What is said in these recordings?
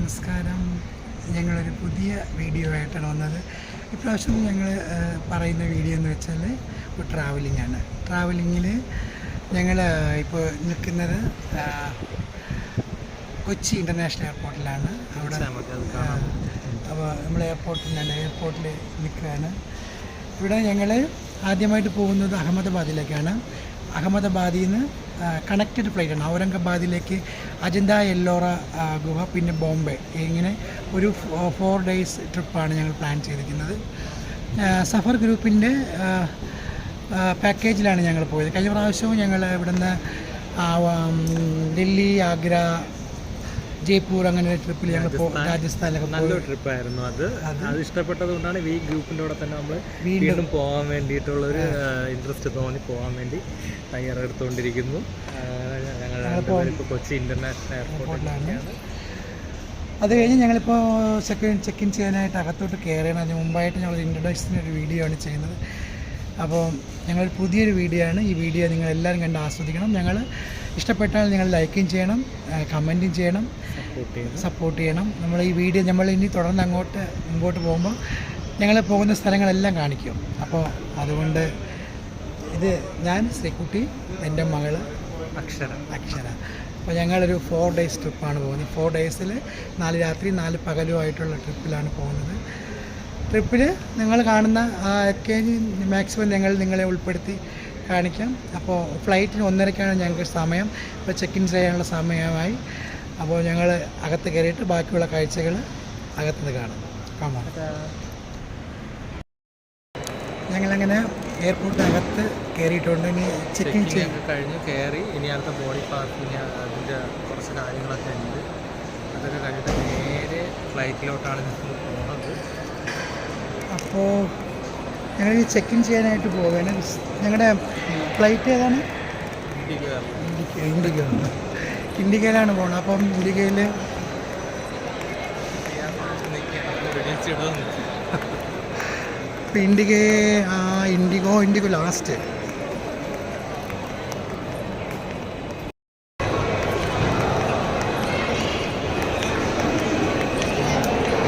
നമസ്കാരം. ഞങ്ങളൊരു പുതിയ വീഡിയോ ആയിട്ടാണ് വന്നത്. ഇപ്രാവശ്യം ഞങ്ങൾ പറയുന്ന വീഡിയോ എന്ന് വെച്ചാൽ ഒരു ട്രാവലിംഗ് ആണ്. ട്രാവലിങ്ങിൽ ഞങ്ങൾ ഇപ്പോൾ നിൽക്കുന്നത് കൊച്ചി ഇൻ്റർനാഷണൽ എയർപോർട്ടിലാണ്. അവിടെ അപ്പോൾ നമ്മൾ എയർപോർട്ടിൽ നിൽക്കുകയാണ്. ഇവിടെ ഞങ്ങൾ ആദ്യമായിട്ട് പോകുന്നത് അഹമ്മദാബാദിലേക്കാണ്. അഹമ്മദാബാദിൽ നിന്ന് കണക്റ്റഡ് ഫ്ലൈറ്റാണ്. ഔറംഗാബാദിലേക്ക് അജന്ത എല്ലോറ ഗുഹ, പിന്നെ ബോംബെ, ഇങ്ങനെ ഒരു 4 days ട്രിപ്പാണ് ഞങ്ങൾ പ്ലാൻ ചെയ്തിരിക്കുന്നത്. സഫർ ഗ്രൂപ്പിൻ്റെ പാക്കേജിലാണ് ഞങ്ങൾ പോയത്. കഴിഞ്ഞ പ്രാവശ്യവും ഞങ്ങൾ ഇവിടുന്ന് ഡൽഹി, ആഗ്ര, ജയ്പൂർ അങ്ങനെ ട്രിപ്പിൽ ഞങ്ങൾ രാജസ്ഥാനിലൊക്കെ നല്ലൊരു ട്രിപ്പായിരുന്നു. അത് ഇഷ്ടപ്പെട്ടത് കൊണ്ടാണ് ഈ ഗ്രൂപ്പിൻ്റെ കൂടെ തന്നെ നമ്മൾ വീണ്ടും പോകാൻ വേണ്ടിയിട്ടുള്ളൊരു ഇൻട്രസ്റ്റ് തോന്നി പോകാൻ വേണ്ടി തയ്യാറെടുത്തുകൊണ്ടിരിക്കുന്നു. ഞങ്ങൾ കൊച്ചി ഇൻ്റർനാഷണൽ എയർപോർട്ടിലാണ്. അത് കഴിഞ്ഞ് ഞങ്ങളിപ്പോൾ ചെക്ക് ഇൻ ചെയ്യാനായിട്ട് അകത്തോട്ട് കയറിയാണ്. അതിന് മുമ്പായിട്ട് ഞങ്ങൾ ഇൻട്രൊഡക്ഷൻ്റെ ഒരു വീഡിയോ ആണ് ചെയ്യുന്നത്. അപ്പോൾ ഞങ്ങൾ പുതിയൊരു വീഡിയോ ആണ്. ഈ വീഡിയോ നിങ്ങൾ എല്ലാവരും കണ്ട് ആസ്വദിക്കണം. ഞങ്ങൾ ഇഷ്ടപ്പെട്ടാൽ നിങ്ങൾ ലൈക്കും ചെയ്യണം, കമൻറ്റും ചെയ്യണം, സപ്പോർട്ട് ചെയ്യണം. നമ്മൾ ഈ വീഡിയോ നമ്മൾ ഇനി തുടർന്ന് മുമ്പോട്ട് പോകുമ്പോൾ ഞങ്ങൾ പോകുന്ന സ്ഥലങ്ങളെല്ലാം കാണിക്കും. അപ്പോൾ അതുകൊണ്ട് ഇത് ഞാൻ ശ്രീകുട്ടി, എൻ്റെ മകൾ അക്ഷര. അപ്പോൾ ഞങ്ങളൊരു 4 days ട്രിപ്പാണ് പോകുന്നത്. 4 days 4 രാത്രി 4 പകലുമായിട്ടുള്ള ട്രിപ്പിലാണ് പോകുന്നത്. ട്രിപ്പിൽ നിങ്ങൾ കാണുന്ന ഒക്കെ മാക്സിമം നിങ്ങളെ ഉൾപ്പെടുത്തി കാണിക്കാം. അപ്പോൾ ഫ്ലൈറ്റിന് 1:30ക്കാണ് ഞങ്ങൾക്ക് സമയം. ഇപ്പോൾ ചെക്ക് ഇൻ ചെയ്യാനുള്ള സമയമായി. അപ്പോൾ ഞങ്ങൾ അകത്ത് കയറിയിട്ട് ബാക്കിയുള്ള കാഴ്ചകൾ അകത്തുനിന്ന് കാണാം. ഞങ്ങളങ്ങനെ എയർപോർട്ടിനകത്ത് കയറിയിട്ടുണ്ട്. ഇനി ചെക്ക് ഇൻ കഴിഞ്ഞ് കയറി ഇനി അടുത്ത ബോഡി പാർക്കിങ് അതിൻ്റെ കുറച്ച് കാര്യങ്ങളൊക്കെ ഉണ്ട്. അതൊക്കെ കഴിഞ്ഞിട്ട് നേരെ ഫ്ലൈറ്റിലോട്ടാണ് ഞങ്ങൾ പോകുന്നത്. അപ്പോൾ ഞങ്ങൾ ചെക്ക് ഇൻ ചെയ്യാനായിട്ട് പോവുകയാണ്. ഞങ്ങളുടെ ഫ്ലൈറ്റ് ഏതാണ്? ഇൻഡിഗയിലാണ് പോകുന്നത്. അപ്പം ഇൻഡിഗയിൽ ഇൻഡിഗോ ലാസ്റ്റ്.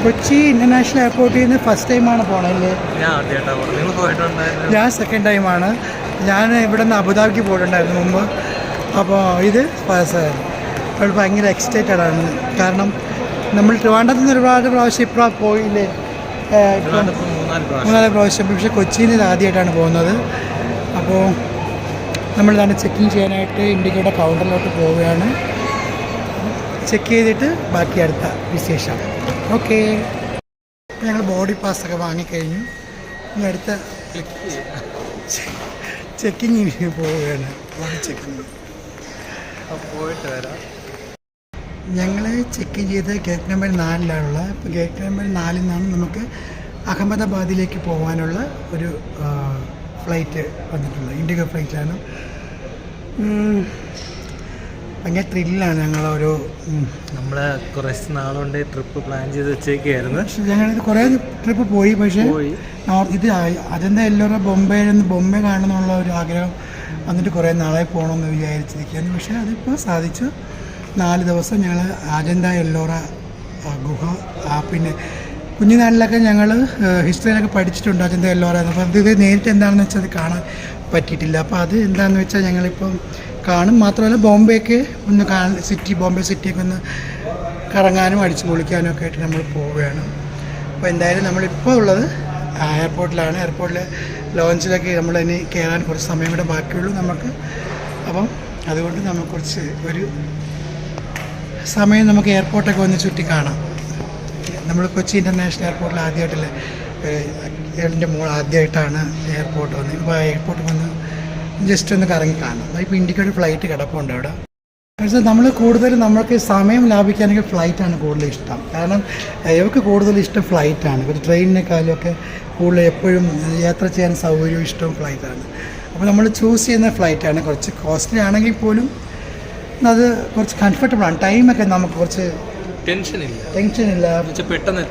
കൊച്ചി ഇൻ്റർനാഷണൽ എയർപോർട്ടിൽ നിന്ന് ഫസ്റ്റ് ടൈമാണ് പോകണല്ലേ? ഞാൻ സെക്കൻഡ് ടൈമാണ്. ഞാൻ ഇവിടെ നിന്ന് അബുദാബിക്ക് പോയിട്ടുണ്ടായിരുന്നു മുമ്പ്. അപ്പോൾ ഇത് ഫസ്റ്റായിരുന്നു. അപ്പോൾ ഭയങ്കര എക്സൈറ്റഡ് ആണ്. കാരണം നമ്മൾ ട്രിവാൻഡ്രത്ത് നിന്ന് ഒരുപാട് പ്രാവശ്യം ഇപ്പം പോയില്ലേ, 3-4 പ്രാവശ്യം. പക്ഷേ കൊച്ചിയിൽ നിന്ന് ആദ്യമായിട്ടാണ് പോകുന്നത്. അപ്പോൾ നമ്മളിതാണ് ചെക്കിങ് ചെയ്യാനായിട്ട് ഇൻഡിഗോയുടെ കൗണ്ടറിലോട്ട് പോവുകയാണ്. ചെക്ക് ചെയ്തിട്ട് ബാക്കി അടുത്ത വിശേഷം. ഓക്കെ, ഞങ്ങൾ ബോഡി പാസ്സൊക്കെ വാങ്ങിക്കഴിഞ്ഞു. ഇനി അടുത്ത ചെക്കിങ്ങിന് പോവുകയാണ്. ചെക്കിങ് പോയിട്ട് വരാം. ഞങ്ങൾ ചെക്ക് ചെയ്ത് ഗേറ്റ് നമ്പർ 4-ലാണുള്ളത്. ഇപ്പോൾ ഗേറ്റ് നമ്പർ 4-ൽ നിന്നാണ് നമുക്ക് അഹമ്മദാബാദിലേക്ക് പോകാനുള്ള ഒരു ഫ്ലൈറ്റ് വന്നിട്ടുള്ളത്. ഇൻഡിഗോ ഫ്ലൈറ്റാണ്. ഭയങ്കര ത്രില്ലാണ്. ഞങ്ങളൊരു നമ്മൾ കുറച്ച് നാളുകൊണ്ട് ട്രിപ്പ് പ്ലാൻ ചെയ്ത് വെച്ചേക്കായിരുന്നു. ഞങ്ങളിത് കുറേ ട്രിപ്പ് പോയി. പക്ഷേ ഇത് അജന്ത എല്ലോറ ബോംബെ കാണണമെന്നുള്ള ഒരു ആഗ്രഹം വന്നിട്ട് കുറേ നാളെ പോകണമെന്ന് വിചാരിച്ചിരിക്കുകയാണ്. പക്ഷേ അതിപ്പോൾ സാധിച്ചു. 4 ദിവസം ഞങ്ങൾ അജന്ത എല്ലോറ ഗുഹ, പിന്നെ കുഞ്ഞുനാളിലൊക്കെ ഞങ്ങൾ ഹിസ്റ്ററിയിലൊക്കെ പഠിച്ചിട്ടുണ്ട് അജന്ത എല്ലോറ എന്ന്. അപ്പോൾ ഇത് നേരിട്ട് എന്താണെന്ന് വെച്ചാൽ അത് കാണാൻ പറ്റിയിട്ടില്ല. അപ്പോൾ അത് എന്താണെന്ന് വെച്ചാൽ ഞങ്ങളിപ്പം കാണും. മാത്രമല്ല ബോംബെയൊക്കെ ഒന്ന് ബോംബെ സിറ്റിയൊക്കെ ഒന്ന് കറങ്ങാനും അടിച്ചു പൊളിക്കാനും ഒക്കെ ആയിട്ട് നമ്മൾ പോവുകയാണ്. അപ്പോൾ എന്തായാലും നമ്മളിപ്പോൾ ഉള്ളത് എയർപോർട്ടിലാണ്. എയർപോർട്ടിൽ ലോഞ്ചിലൊക്കെ നമ്മൾ ഇനി കയറാൻ കുറച്ച് സമയം കൂടെ ബാക്കിയുള്ളൂ നമുക്ക്. അപ്പം അതുകൊണ്ട് നമുക്ക് കുറച്ച് ഒരു സമയം നമുക്ക് എയർപോർട്ടൊക്കെ ഒന്ന് ചുറ്റി കാണാം. നമ്മൾ കൊച്ചി ഇൻ്റർനാഷണൽ എയർപോർട്ടിൽ ആദ്യമായിട്ടല്ലേ, എൻ്റെ മോൾ ആദ്യമായിട്ടാണ് എയർപോർട്ട് വന്നത്. ഇപ്പോൾ എയർപോർട്ട് വന്ന് ജസ്റ്റ് ഒന്ന് കറങ്ങി കാണാം. ഇപ്പോൾ ഇന്ത്യക്കൊരു ഫ്ലൈറ്റ് കിടപ്പുണ്ട് അവിടെ. പക്ഷേ നമ്മൾ കൂടുതലും നമ്മൾക്ക് സമയം ലാഭിക്കാനൊക്കെ ഫ്ലൈറ്റാണ് കൂടുതൽ ഇഷ്ടം. കാരണം ഇവർക്ക് കൂടുതൽ ഇഷ്ടം ഫ്ലൈറ്റാണ്. ഒരു ട്രെയിനിനേക്കാളും ഒക്കെ കൂടുതൽ എപ്പോഴും യാത്ര ചെയ്യാൻ സൗകര്യവും ഇഷ്ടവും ഫ്ലൈറ്റാണ്. അപ്പോൾ നമ്മൾ ചൂസ് ചെയ്യുന്ന ഫ്ലൈറ്റാണ്. കുറച്ച് കോസ്റ്റ്ലി ആണെങ്കിൽ പോലും അത് കുറച്ച് കംഫർട്ടബിളാണ്. ടൈമൊക്കെ നമുക്ക് കുറച്ച് ടെൻഷനില്ല, പെട്ടെന്ന്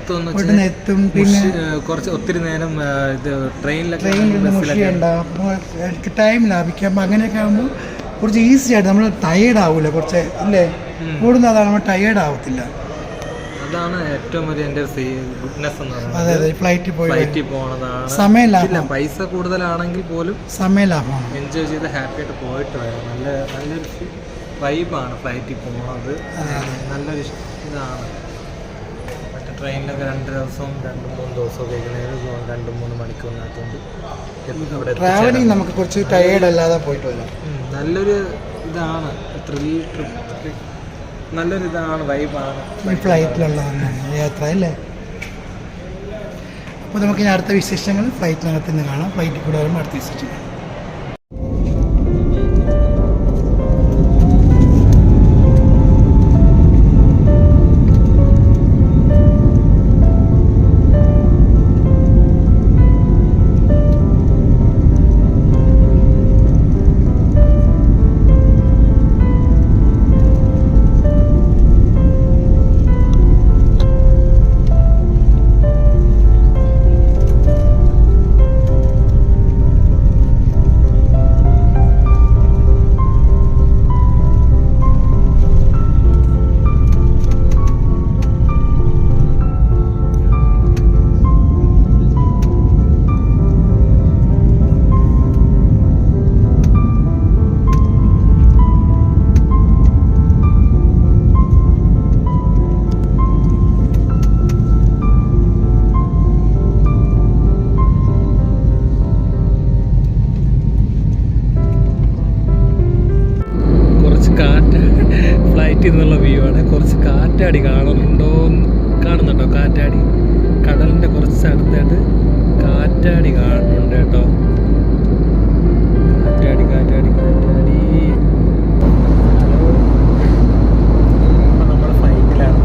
എത്തും. പിന്നെ കുറച്ച് ഒത്തിരി നേരം ട്രെയിനിൽ മുഷിയുണ്ട, ടൈം ലാഭിക്കാം. അപ്പോൾ അങ്ങനെയൊക്കെ ആകുമ്പോൾ കുറച്ച് ഈസി ആയിട്ട് നമ്മൾ ടയേർഡ് ആവില്ല. കുറച്ച് അല്ലേ കൂടുന്ന അതാണ്, നമ്മൾ ടയേർഡ് ആവത്തില്ല. അതാണ് ഏറ്റവും വലിയ എൻ്റെ ഗുഡ്നെസ് എന്ന് അതെ പറയുന്നത്. അതെ ഫ്ലൈറ്റിൽ ഫ്ലൈറ്റിൽ പോണതാണ്. സമയം ഇല്ല, ലാഭം, പൈസ കൂടുതലാണെങ്കിൽ പോലും സമയം ലാഭമാണ്. എൻജോയ് ചെയ്ത് ഹാപ്പി ആയിട്ട് പോയിട്ട് വരാം. നല്ലൊരു വൈബാണ് ഫ്ലൈറ്റിൽ പോണത്. നല്ലൊരു ഇതാണ്. മറ്റേ ട്രെയിനിലൊക്കെ 2 ദിവസവും 2-3 ദിവസമൊക്കെ ഇരിക്കുന്നതിന് 2-3 മണിക്കൂറിനകത്തുകൊണ്ട് അവിടെ ട്രാവലിംഗ് നമുക്ക് കുറച്ച് ടയേർഡ് അല്ലാതെ പോയിട്ട് വരാം. നല്ലൊരു ഇതാണ്, ട്രിപ്പ് നല്ലൊരു ഇതാണ്, വൈബാണ് ഫ്ലൈറ്റിലുള്ള യാത്ര അല്ലേ. അപ്പോൾ നമുക്ക് ഇനി അടുത്ത വിശേഷങ്ങൾ ഫ്ലൈറ്റിനകത്ത് നിന്ന് കാണാം. ഫ്ലൈറ്റിൽ കൂടെ വരുമ്പോൾ അടുത്ത വിശേഷങ്ങൾ. ഫ്ലൈറ്റിൽ നിന്നുള്ള വ്യൂ ആണ്. കുറച്ച് കാറ്റാടി കാണുന്നുണ്ടോ? കാറ്റാടി കടലിൻ്റെ കുറച്ച് അടുത്തായിട്ട് കാറ്റാടി കാണുന്നുണ്ട് കേട്ടോ. കാറ്റാടി അപ്പം നമ്മൾ ഫ്ലൈറ്റിലാണ്.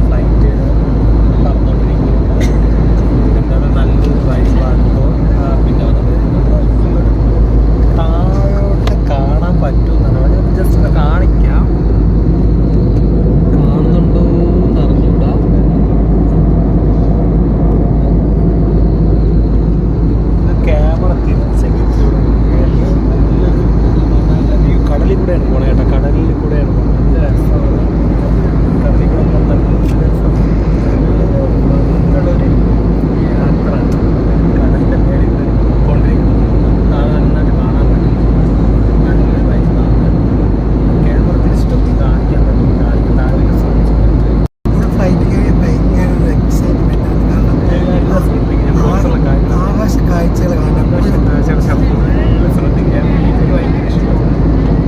ഫ്ലൈറ്റ് പറന്നുകൊണ്ടിരിക്കുന്നത്. എന്താണ് നല്ലൊരു വൈബാണിപ്പോൾ. പിന്നെ താഴോട്ട് കാണാൻ പറ്റുമെന്നാണ് ജസ്റ്റ് ഒന്ന് കാണിക്കാം. കാണുന്നുണ്ടോ എന്ന് അറിഞ്ഞൂടാ. ക്യാമറ തിരിച്ചെങ്കിലൂടെ നല്ല വ്യൂ. കടലിൽ കൂടെയാണ് പോണേ കേട്ടോ. കടലിൽ കൂടെയാണ് പോണത്. നല്ല രസമാണ്. കടലിൽ കൂടെ മൊത്തം നല്ല രസം. നല്ലൊരു യാത്ര. കടലിൻ്റെ മേളിൽ കൊണ്ടിരിക്കുന്നത് നന്നായിട്ട് കാണാൻ പറ്റും. നല്ലൊരു വൈബാണ്. ക്യാമറ തിരിച്ചിട്ടൊക്കെ കാണിക്കാൻ പറ്റും. ഫ്ലൈറ്റ് ഭയങ്കര എക്സൈറ്റ്മെന്റ് ആണ്. കാരണം ആകാശ കാഴ്ചകൾ കാണാൻ ശ്രദ്ധിക്കാൻ എനിക്ക് ഭയങ്കര ഇഷ്ടം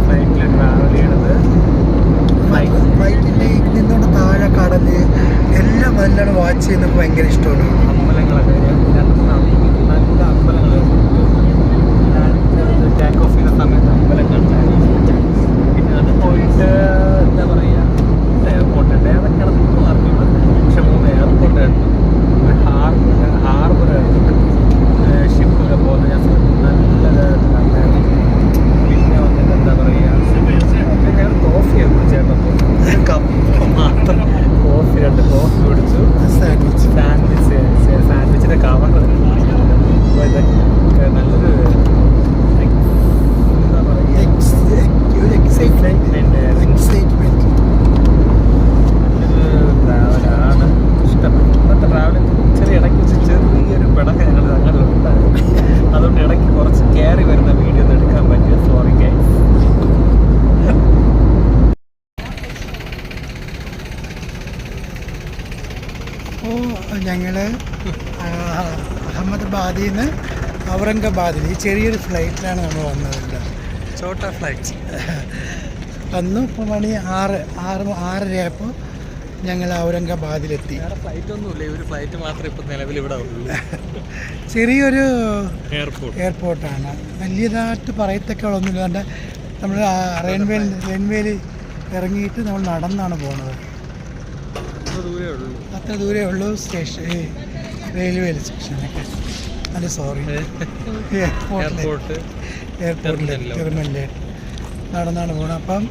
ഫ്ലൈറ്റിൽ ട്രാവൽ ചെയ്യണത്. ഫ്ലൈറ്റിൻ്റെ നിന്നോട് താഴെ കടല് എല്ലാം നല്ലോണം വാച്ച് ചെയ്യുന്നത് ഭയങ്കര ഇഷ്ടമാണ്. അമ്പലങ്ങളൊക്കെ നല്ല അമ്പലങ്ങൾ ടേക്ക് ഓഫ് ചെയ്യുന്ന സമയത്ത് അമ്പലങ്ങളുണ്ടായിരുന്നു. പിന്നെ അത് പോയിട്ട് എന്താ പറയുക, എയർപോർട്ടുണ്ട്. ഏതൊക്കെ നടന്നു അറിഞ്ഞില്ല. പക്ഷെ 3 എയർപോർട്ട് ഉണ്ട്. ഹാർബർ ഷിപ്പൊക്കെ പോകുന്നത് ഞാൻ നല്ലതായിട്ട് കണ്ടായിരുന്നു. പിന്നെ വന്നിട്ട് എന്താ പറയുക, ഞാൻ കോഫിയൊക്കെ കുടിച്ചേർന്നപ്പോൾ കപ്പ് മാത്രം കോഫി 2 കോഫി കുടിച്ചു. സാൻഡ്വിച്ചിൻ്റെ കവർ അപ്പോൾ ഇതൊക്കെ നല്ലൊരു എന്താ പറയുക എക്സൈറ്റ്മെൻറ്റ്. നല്ലൊരു ട്രാവലാണ്. ഇഷ്ടപ്പെട്ടു. ഇന്നത്തെ ട്രാവലിംഗ് ഇടയ്ക്ക് ചെറിയൊരു പിടക്ക് ഞങ്ങളുണ്ടായിരുന്നു. അതുകൊണ്ട് ഇടയ്ക്ക് കുറച്ച് കയറി വരുന്ന വീഡിയോ ഒന്നും എടുക്കാൻ പറ്റിയ സോറി ഗൈസ്. അപ്പോൾ ഞങ്ങൾ അഹമ്മദാബാദിൽ നിന്ന് ഔറംഗാബാദിൽ ഈ ചെറിയൊരു ഫ്ലൈറ്റിലാണ് നമ്മൾ വന്നത്. ചോട്ടാ ഫ്ലൈറ്റ് വന്നു. ഇപ്പോൾ മണി 6:30 ആയപ്പോൾ ഞങ്ങൾ ഔറംഗാബാദിലെത്തി. ഫ്ലൈറ്റ് ഒന്നുമില്ല, ഒരു ഫ്ലൈറ്റ് മാത്രമേ ഇപ്പോൾ നിലവിൽ ഇവിടെ ഉള്ളൂ. ചെറിയൊരു എയർപോർട്ടാണ്. വലിയതായിട്ട് പറയത്തക്കുള്ളൊന്നുമില്ല. കണ്ട നമ്മൾ റെയിൽവേയിൽ ഇറങ്ങിയിട്ട് നമ്മൾ നടന്നാണ് പോകുന്നത്. അത്ര ദൂരേ ഉള്ളൂ സ്റ്റേഷൻ, റെയിൽവേ സ്റ്റേഷനൊക്കെ. അല്ല സോറി, എയർപോർട്ടിൽ ടെർമിനലിൽ നടന്നാണ് പോകുന്നത്. അപ്പം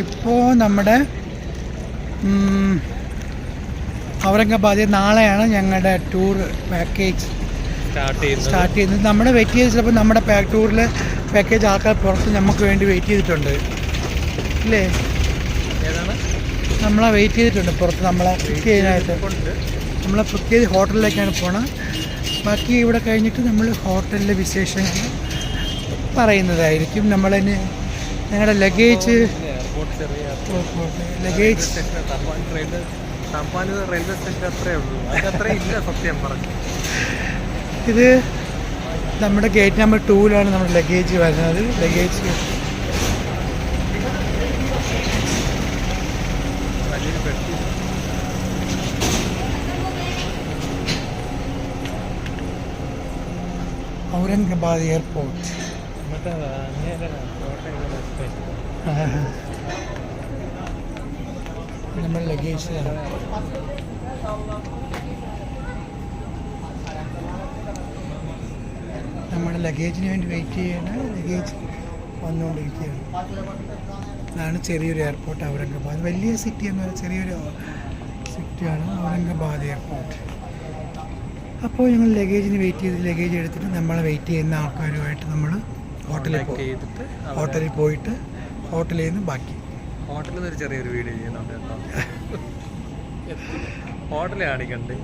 ഇപ്പോൾ നമ്മുടെ ഔറംഗാബാദിൽ നാളെയാണ് ഞങ്ങളുടെ ടൂർ പാക്കേജ് സ്റ്റാർട്ട് ചെയ്യുന്നത്. നമ്മുടെ വെയിറ്റ് ചെയ്ത് ചിലപ്പോൾ നമ്മുടെ ടൂറിൽ പാക്കേജ് ആൾക്കാർ പുറത്ത് നമുക്ക് വേണ്ടി വെയിറ്റ് ചെയ്തിട്ടുണ്ട്, ഇല്ലേ? ഏതാണ് നമ്മളെ വെയിറ്റ് ചെയ്തിട്ടുണ്ട് പുറത്ത്, നമ്മളെ പിക്ക് ചെയ്യാനായിട്ട്. നമ്മളെ പ്രത്യേക ഹോട്ടലിലേക്കാണ് പോണത്. ബാക്കി ഇവിടെ കഴിഞ്ഞിട്ട് നമ്മൾ ഹോട്ടലിലെ വിശേഷങ്ങൾ പറയുന്നതായിരിക്കും. നമ്മളതിന് ഞങ്ങളുടെ ലഗേജ് റെയിൽവേ സ്റ്റേഷൻ അത്രേ ഉള്ളൂ, അതത്രേ ഇല്ല സത്യം പറഞ്ഞു. ഇത് നമ്മുടെ ഗേറ്റ് നമ്പർ 2-ലാണ് നമ്മുടെ ലഗേജ് വരുന്നത്. Luggage Aurangabad airport. നമ്മൾ ലഗേജ് നമ്മുടെ ലഗേജിന് വേണ്ടി വെയിറ്റ് ചെയ്യാണ്. ലഗേജ് വന്നുകൊണ്ടിരിക്കുകയാണ്. അതാണ് ചെറിയൊരു എയർപോർട്ട് ഔറംഗാബാദ്. വലിയ സിറ്റി എന്നൊരു ചെറിയൊരു സിറ്റിയാണ് ഔറംഗാബാദ് എയർപോർട്ട്. അപ്പോൾ ഞങ്ങൾ ലഗേജിന് വെയിറ്റ് ചെയ്ത് ലഗേജ് എടുത്തിട്ട് നമ്മളെ വെയിറ്റ് ചെയ്യുന്ന ആൾക്കാരുമായിട്ട് നമ്മൾ ഹോട്ടലിൽ പോയിട്ട് ഹോട്ടലിൽ നിന്ന് ബാക്കി ഹോട്ടലിൽ നിന്ന് ഒരു ചെറിയൊരു വീഡിയോ ചെയ്യുന്നുണ്ട് കേട്ടോ. ഹോട്ടലിൽ കാണിക്കണ്ടേ.